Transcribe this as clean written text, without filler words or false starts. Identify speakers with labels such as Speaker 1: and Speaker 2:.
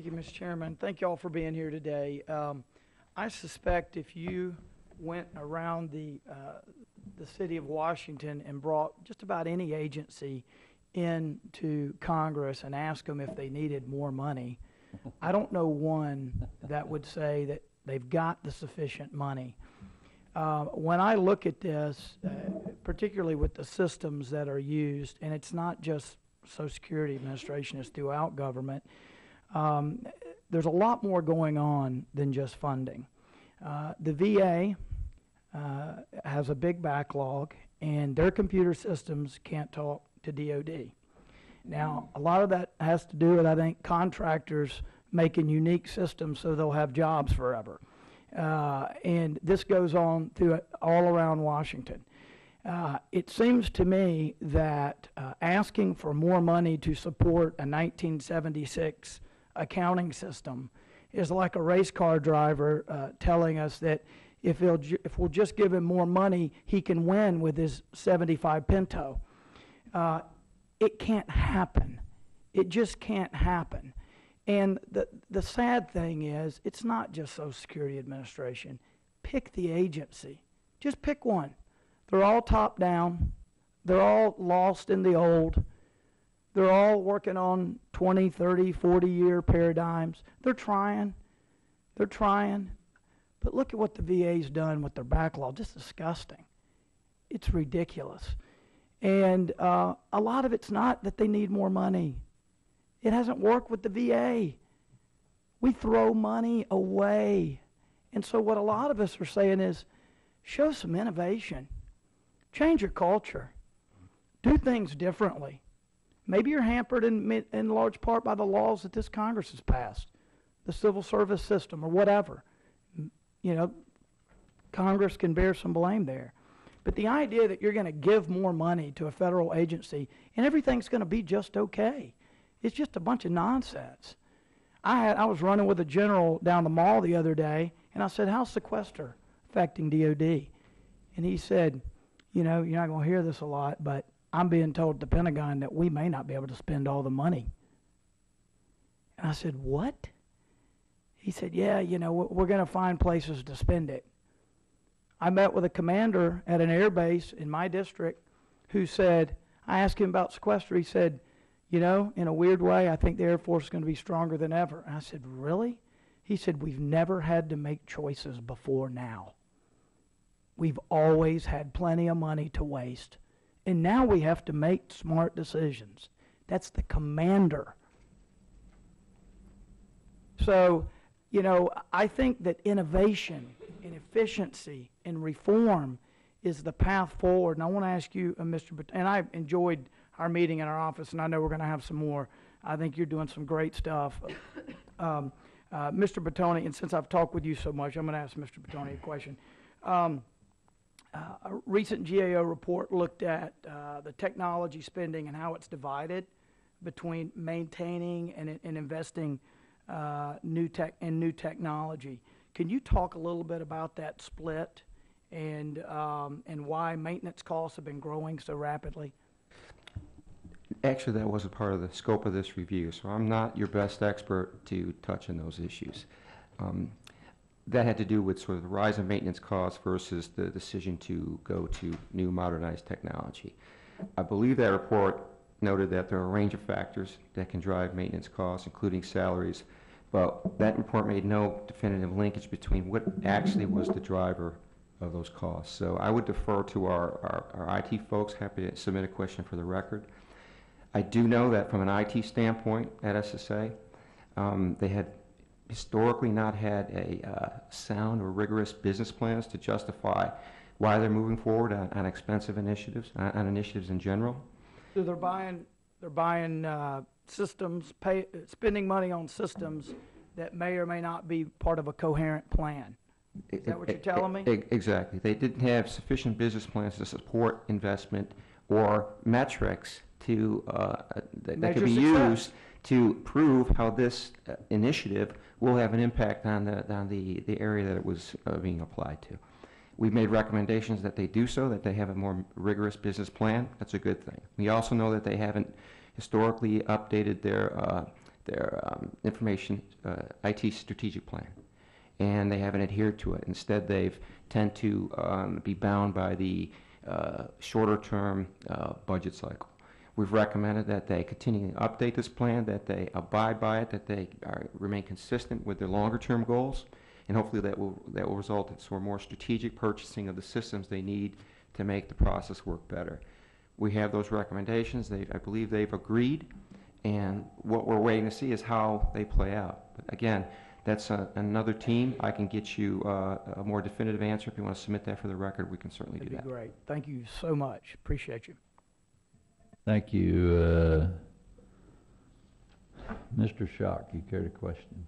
Speaker 1: Thank you, Mr. Chairman. Thank you all for being here today. I suspect if you went around the city of Washington and brought just about any agency into Congress and asked them if they needed more money, I don't know one that would say that they've got the sufficient money. When I look at this, particularly with the systems that are used, and it's not just Social Security Administration, it's throughout government, there's a lot more going on than just funding. The VA has a big backlog, and their computer systems can't talk to DOD. Now, a lot of that has to do with, I think, contractors making unique systems so they'll have jobs forever. And this goes on through all around Washington. It seems to me that asking for more money to support a 1976 accounting system is like a race car driver telling us that if we'll just give him more money, he can win with his 75 Pinto. It can't happen. It just can't happen. And the sad thing is, it's not just Social Security Administration. Pick the agency. Just pick one. They're all top down. They're all lost in the old. They're all working on 20, 30, 40-year paradigms. They're trying. They're trying. But look at what the VA's done with their backlog. Just disgusting. It's ridiculous. And a lot of it's not that they need more money. It hasn't worked with the VA. We throw money away. And so what a lot of us are saying is, show some innovation. Change your culture. Do things differently. Maybe you're hampered in large part by the laws that this Congress has passed, the civil service system or whatever. You know, Congress can bear some blame there. But the idea that you're going to give more money to a federal agency and everything's going to be just okay, it's just a bunch of nonsense. I was running with a general down the mall the other day, and I said, how's sequester affecting DOD? And he said, you know, you're not going to hear this a lot, but I'm being told at the Pentagon that we may not be able to spend all the money. And I said, what? He said, yeah, you know, we're going to find places to spend it. I met with a commander at an air base in my district who said, I asked him about sequester. He said, you know, in a weird way, I think the Air Force is going to be stronger than ever. And I said, really? He said, we've never had to make choices before now. We've always had plenty of money to waste. And now we have to make smart decisions. That's the commander. So, you know, I think that innovation and efficiency and reform is the path forward. And I want to ask you, Mr. And I enjoyed our meeting in our office, and I know we're going to have some more. I think you're doing some great stuff. Mr. Bottone, and since I've talked with you so much, I'm going to ask Mr. Bottone a question. A recent GAO report looked at the technology spending and how it's divided between maintaining and investing new technology. Can you talk a little bit about that split and why maintenance costs have been growing so rapidly?
Speaker 2: Actually, that wasn't part of the scope of this review, so I'm not your best expert to touch on those issues. That had to do with sort of the rise in maintenance costs versus the decision to go to new modernized technology. I believe that report noted that there are a range of factors that can drive maintenance costs, including salaries, but that report made no definitive linkage between what actually was the driver of those costs. So I would defer to our IT folks, happy to submit a question for the record. I do know that from an IT standpoint at SSA, they had historically not had a sound or rigorous business plans to justify why they're moving forward on expensive initiatives, on initiatives in general.
Speaker 1: So they're buying systems, spending money on systems that may or may not be part of a coherent plan. Is that what you're telling me?
Speaker 2: Exactly. They didn't have sufficient business plans to support investment or metrics to that could be used to prove how this initiative will have an impact on the area that it was being applied to. We've made recommendations that they do so, that they have a more rigorous business plan. That's a good thing. We also know that they haven't historically updated their information IT strategic plan, and they haven't adhered to it. Instead, they've tend to be bound by the shorter-term budget cycle. We've recommended that they continue to update this plan, that they abide by it, that they remain consistent with their longer-term goals, and hopefully that will result in sort of more strategic purchasing of the systems they need to make the process work better. We have those recommendations. I believe they've agreed, and what we're waiting to see is how they play out. But again, that's another team. I can get you a more definitive answer. If you want to submit that for the record, we can certainly do that.
Speaker 1: That'd be great. Thank you so much. Appreciate you.
Speaker 3: Thank you. Mr. Schock, you carried a question?